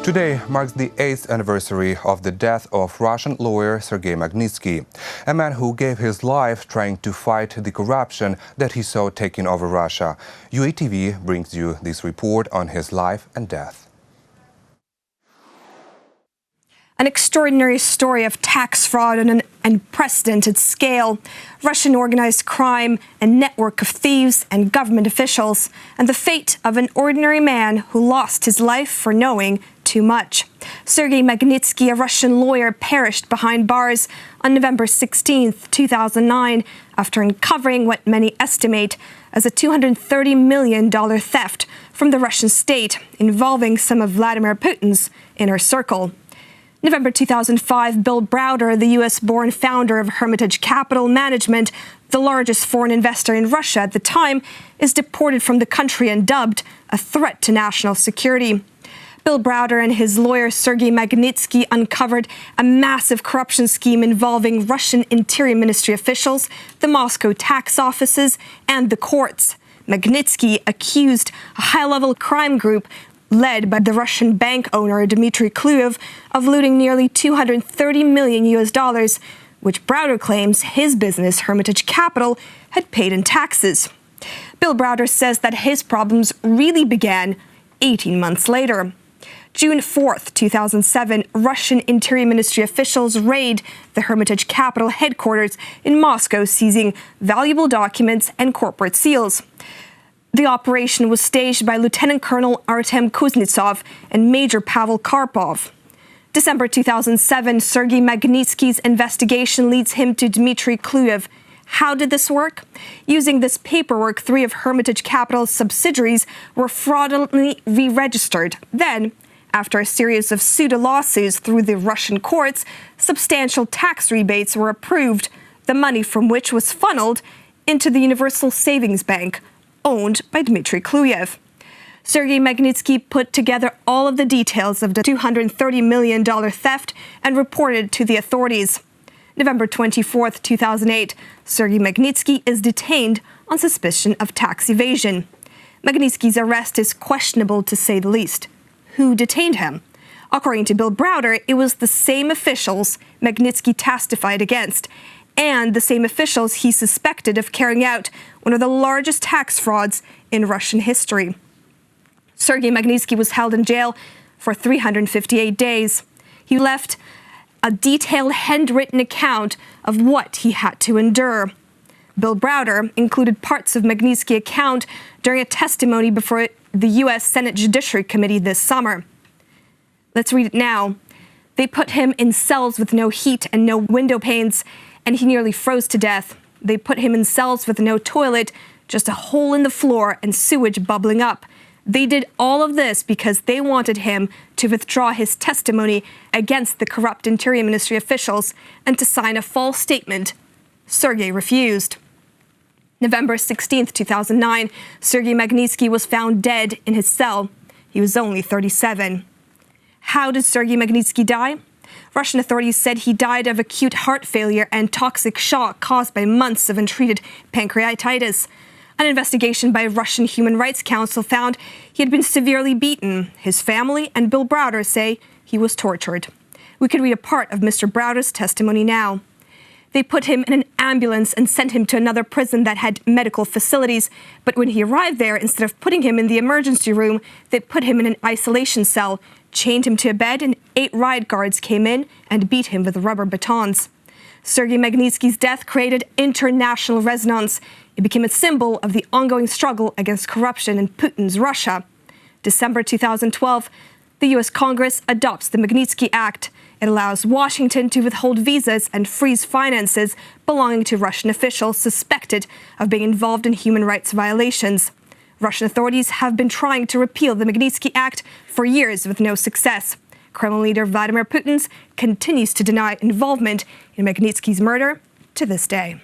Today marks the 8th anniversary of the death of Russian lawyer Sergei Magnitsky, a man who gave his life trying to fight the corruption that he saw taking over Russia. UATV brings you this report on his life and death. An extraordinary story of tax fraud on an unprecedented scale, Russian organized crime, a network of thieves and government officials, and the fate of an ordinary man who lost his life for knowing too much. Sergei Magnitsky, a Russian lawyer, perished behind bars on November 16, 2009, after uncovering what many estimate as a $230 million theft from the Russian state involving some of Vladimir Putin's inner circle. November 2005, Bill Browder, the U.S.-born founder of Hermitage Capital Management, the largest foreign investor in Russia at the time, is deported from the country and dubbed a threat to national security. Bill Browder and his lawyer Sergei Magnitsky uncovered a massive corruption scheme involving Russian Interior Ministry officials, the Moscow tax offices, and the courts. Magnitsky accused a high-level crime group led by the Russian bank owner Dmitry Kluyev of looting nearly $230 million, which Browder claims his business, Hermitage Capital, had paid in taxes. Bill Browder says that his problems really began 18 months later. June 4, 2007, Russian Interior Ministry officials raid the Hermitage Capital headquarters in Moscow, seizing valuable documents and corporate seals. The operation was staged by Lieutenant Colonel Artem Kuznetsov and Major Pavel Karpov. December 2007, Sergei Magnitsky's investigation leads him to Dmitry Kluyev. How did this work? Using this paperwork, 3 of Hermitage Capital's subsidiaries were fraudulently re-registered. Then, after a series of pseudo-lawsuits through the Russian courts, substantial tax rebates were approved, the money from which was funneled into the Universal Savings Bank, owned by Dmitry Kluyev. Sergei Magnitsky put together all of the details of the $230 million theft and reported to the authorities. November 24, 2008, Sergei Magnitsky is detained on suspicion of tax evasion. Magnitsky's arrest is questionable, to say the least. Who detained him? According to Bill Browder, it was the same officials Magnitsky testified against, and the same officials he suspected of carrying out one of the largest tax frauds in Russian history. Sergei Magnitsky was held in jail for 358 days. He left a detailed handwritten account of what he had to endure. Bill Browder included parts of Magnitsky's account during a testimony before the U.S. Senate Judiciary Committee this summer. Let's read it now. They put him in cells with no heat and no window panes, and he nearly froze to death. They put him in cells with no toilet, just a hole in the floor and sewage bubbling up. They did all of this because they wanted him to withdraw his testimony against the corrupt Interior Ministry officials and to sign a false statement. Sergei refused. November 16, 2009, Sergei Magnitsky was found dead in his cell. He was only 37. How did Sergei Magnitsky die? Russian authorities said he died of acute heart failure and toxic shock caused by months of untreated pancreatitis. An investigation by Russian Human Rights Council found he had been severely beaten. His family and Bill Browder say he was tortured. We can read a part of Mr. Browder's testimony now. They put him in an ambulance and sent him to another prison that had medical facilities. But when he arrived there, instead of putting him in the emergency room, they put him in an isolation cell, chained him to a bed, and 8 riot guards came in and beat him with rubber batons. Sergei Magnitsky's death created international resonance. It became a symbol of the ongoing struggle against corruption in Putin's Russia. December 2012, the U.S. Congress adopts the Magnitsky Act. It allows Washington to withhold visas and freeze finances belonging to Russian officials suspected of being involved in human rights violations. Russian authorities have been trying to repeal the Magnitsky Act for years with no success. Kremlin leader Vladimir Putin continues to deny involvement in Magnitsky's murder to this day.